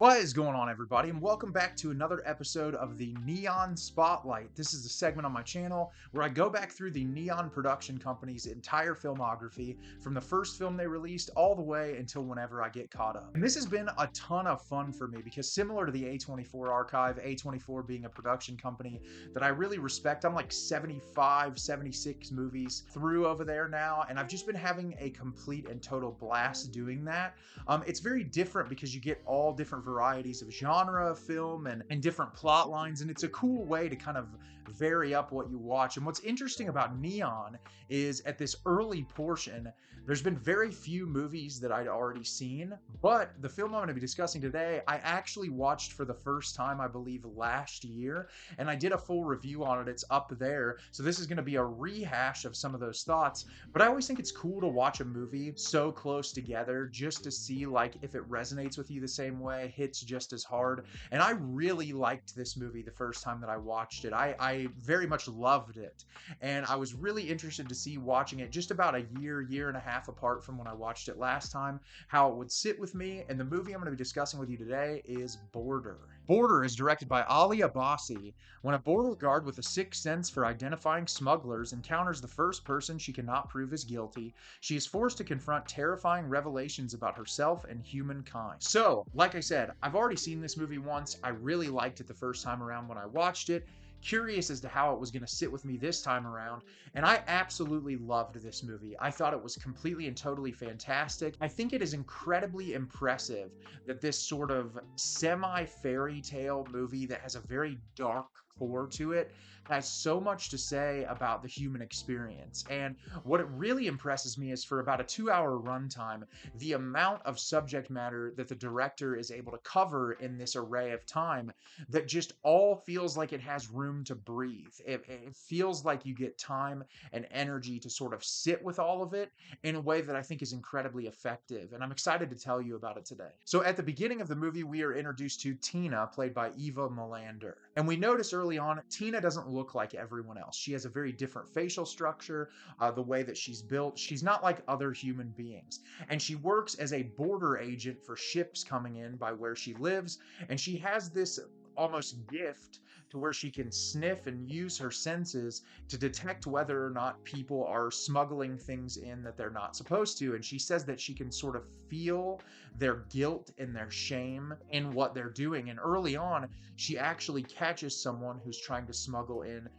What is going on, everybody, and welcome back to another episode of the Neon Spotlight. This is a segment on my channel where I go back through the Neon production company's entire filmography from the first film they released all the way until whenever I get caught up. And this has been a ton of fun for me because similar to the A24 archive, A24 being a production company that I really respect, I'm like 75, 76 movies through over there now, and I've just been having a complete and total blast doing that. It's very different because you get all different varieties of genre of film and different plot lines, and it's a cool way to kind of vary up what you watch. And what's interesting about Neon is at this early portion, there's been very few movies that I'd already seen, but the film I'm going to be discussing today, I actually watched for the first time, I believe, last year, and I did a full review on it. It's up there, so this is going to be a rehash of some of those thoughts, but I always think it's cool to watch a movie so close together just to see like if it resonates with you the same way, hits just as hard. And I really liked this movie the first time that I watched it. I very much loved it, and I was really interested to see, watching it just about a year and a half apart from when I watched it last time, how it would sit with me. And the movie I'm going to be discussing with you today is Border. Border is directed by Ali Abbasi. When a border guard with a sixth sense for identifying smugglers encounters the first person she cannot prove is guilty, she is forced to confront terrifying revelations about herself and humankind. So, like I said, I've already seen this movie once. I really liked it the first time around when I watched it. Curious as to how it was going to sit with me this time around, and I absolutely loved this movie. I thought it was completely and totally fantastic. I think it is incredibly impressive that this sort of semi-fairy tale movie that has a very dark core to it has so much to say about the human experience. And what it really impresses me is, for about a 2-hour runtime, the amount of subject matter that the director is able to cover in this array of time that just all feels like it has room to breathe. It feels like you get time and energy to sort of sit with all of it in a way that I think is incredibly effective, and I'm excited to tell you about it today. So at the beginning of the movie, we are introduced to Tina, played by Eva Melander, and we notice early on Tina doesn't look like everyone else. She has a very different facial structure, the way that she's built. She's not like other human beings, and she works as a border agent for ships coming in by where she lives, and she has this almost gift to where she can sniff and use her senses to detect whether or not people are smuggling things in that they're not supposed to. And she says that she can sort of feel their guilt and their shame in what they're doing. And early on, she actually catches someone who's trying to smuggle in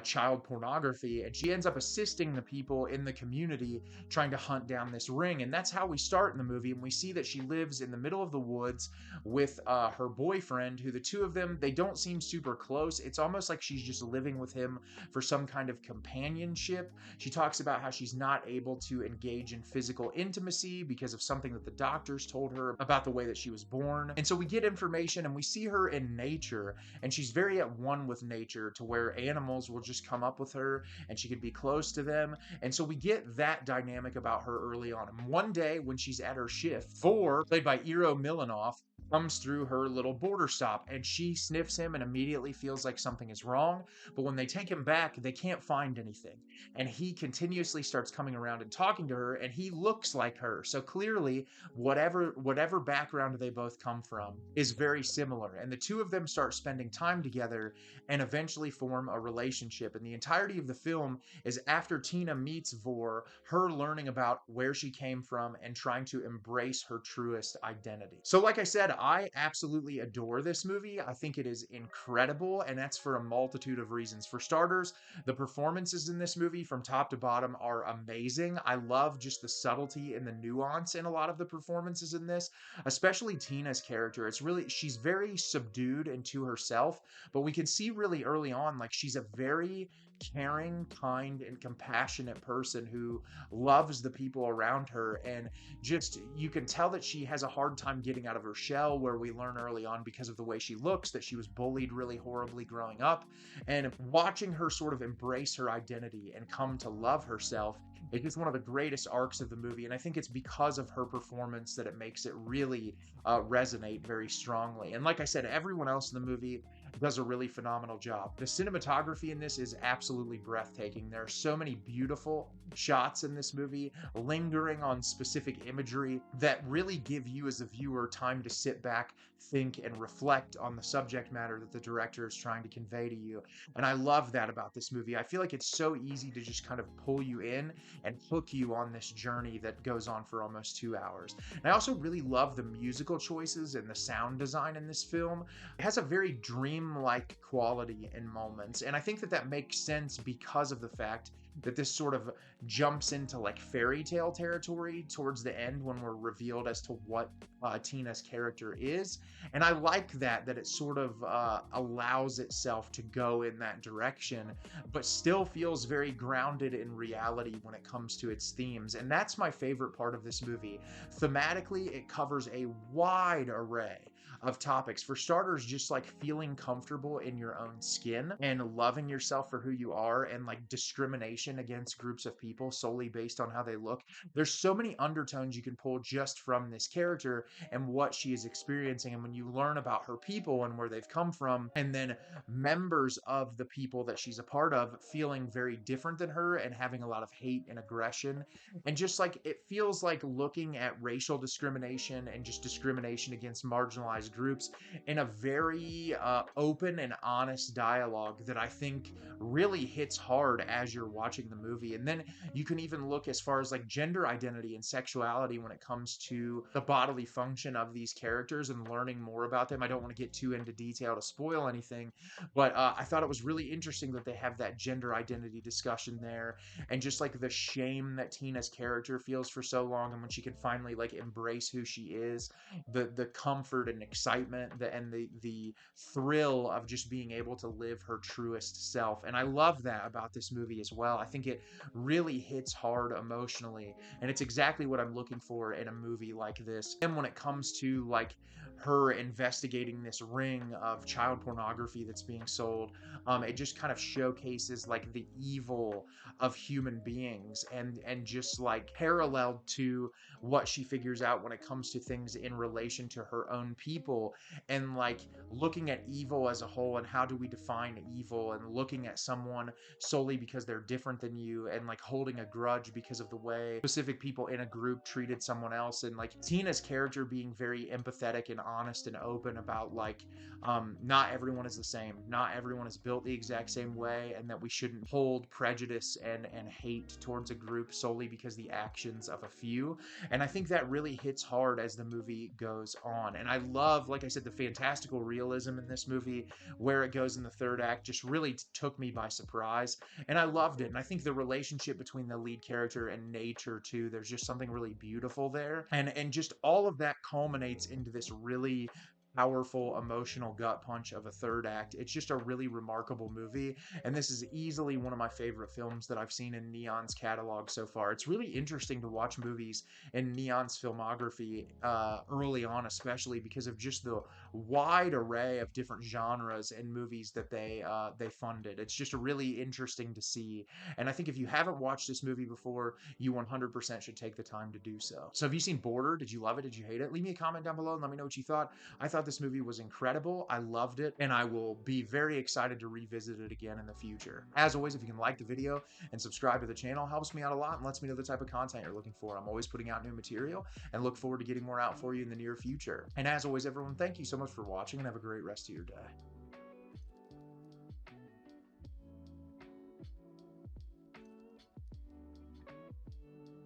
child pornography, and she ends up assisting the people in the community trying to hunt down this ring. And that's how we start in the movie, and we see that she lives in the middle of the woods with her boyfriend, who the two of them, they don't seem super close. It's almost like she's just living with him for some kind of companionship. She talks about how she's not able to engage in physical intimacy because of something that the doctors told her about the way that she was born. And so we get information, and we see her in nature, and she's very at one with nature, to where animals will just come up with her and she could be close to them. And so we get that dynamic about her early on. And one day when she's at her shift, Vor, played by Iro Milanov, comes through her little border stop, and she sniffs him and immediately feels like something is wrong. But when they take him back, they can't find anything, and he continuously starts coming around and talking to her, and he looks like her. So clearly whatever background they both come from is very similar, and the two of them start spending time together and eventually form a relationship. And the entirety of the film is after Tina meets Vor, her learning about where she came from and trying to embrace her truest identity. So like I said, I absolutely adore this movie. I think it is incredible, and that's for a multitude of reasons. For starters, the performances in this movie from top to bottom are amazing. I love just the subtlety and the nuance in a lot of the performances in this, especially Tina's character. She's very subdued and to herself, but we can see really early on, like, she's a very caring, kind, and compassionate person who loves the people around her. And just, you can tell that she has a hard time getting out of her shell, where we learn early on, because of the way she looks, that she was bullied really horribly growing up. And watching her sort of embrace her identity and come to love herself It's just one of the greatest arcs of the movie, and I think it's because of her performance that it makes it really resonate very strongly. And like I said, everyone else in the movie does a really phenomenal job. The cinematography in this is absolutely breathtaking. There are so many beautiful shots in this movie, lingering on specific imagery that really give you as a viewer time to sit back, think, and reflect on the subject matter that the director is trying to convey to you. And I love that about this movie. I feel like it's so easy to just kind of pull you in and hook you on this journey that goes on for almost 2 hours. And I also really love the musical choices and the sound design in this film. It has a very dreamlike quality in moments, and I think that that makes sense because of the fact that this sort of jumps into like fairy tale territory towards the end when we're revealed as to what Tina's character is. And I like that it sort of allows itself to go in that direction, but still feels very grounded in reality when it comes to its themes. And that's my favorite part of this movie. Thematically, it covers a wide array of topics. For starters, just like feeling comfortable in your own skin and loving yourself for who you are, and like discrimination against groups of people solely based on how they look. There's so many undertones you can pull just from this character and what she is experiencing. And when you learn about her people and where they've come from, and then members of the people that she's a part of feeling very different than her and having a lot of hate and aggression, and just like it feels like looking at racial discrimination and just discrimination against marginalized groups in a very open and honest dialogue that I think really hits hard as you're watching the movie. And then you can even look as far as like gender identity and sexuality when it comes to the bodily function of these characters and learning more about them. I don't want to get too into detail to spoil anything, but I thought it was really interesting that they have that gender identity discussion there, and just like the shame that Tina's character feels for so long, and when she can finally like embrace who she is, the comfort and excitement and the thrill of just being able to live her truest self. And I love that about this movie as well. I think it really hits hard emotionally, and it's exactly what I'm looking for in a movie like this. And when it comes to like her investigating this ring of child pornography that's being sold, it just kind of showcases like the evil of human beings, and just like paralleled to what she figures out when it comes to things in relation to her own people, and like looking at evil as a whole, and how do we define evil, and looking at someone solely because they're different than you, and like holding a grudge because of the way specific people in a group treated someone else. And like Tina's character being very empathetic and honest and open about like not everyone is the same, not everyone is built the exact same way, and that we shouldn't hold prejudice and hate towards a group solely because the actions of a few. And I think that really hits hard as the movie goes on. And I love, like I said, the fantastical realism in this movie. Where it goes in the third act just really took me by surprise, and I loved it. And I think the relationship between the lead character and nature too, there's just something really beautiful there, and just all of that culminates into this really powerful emotional gut punch of a third act. It's just a really remarkable movie, and this is easily one of my favorite films that I've seen in Neon's catalog so far. It's really interesting to watch movies in Neon's filmography early on, especially because of just the wide array of different genres and movies that they funded. It's just really interesting to see, and I think if you haven't watched this movie before, you 100% should take the time to do so. So have you seen Border? Did you love it? Did you hate it? Leave me a comment down below and let me know what you thought. I thought this movie was incredible. I loved it, and I will be very excited to revisit it again in the future. As always, if you can like the video and subscribe to the channel, helps me out a lot and lets me know the type of content you're looking for. I'm always putting out new material and look forward to getting more out for you in the near future. And as always, everyone, thank you so much for watching, and have a great rest of your day.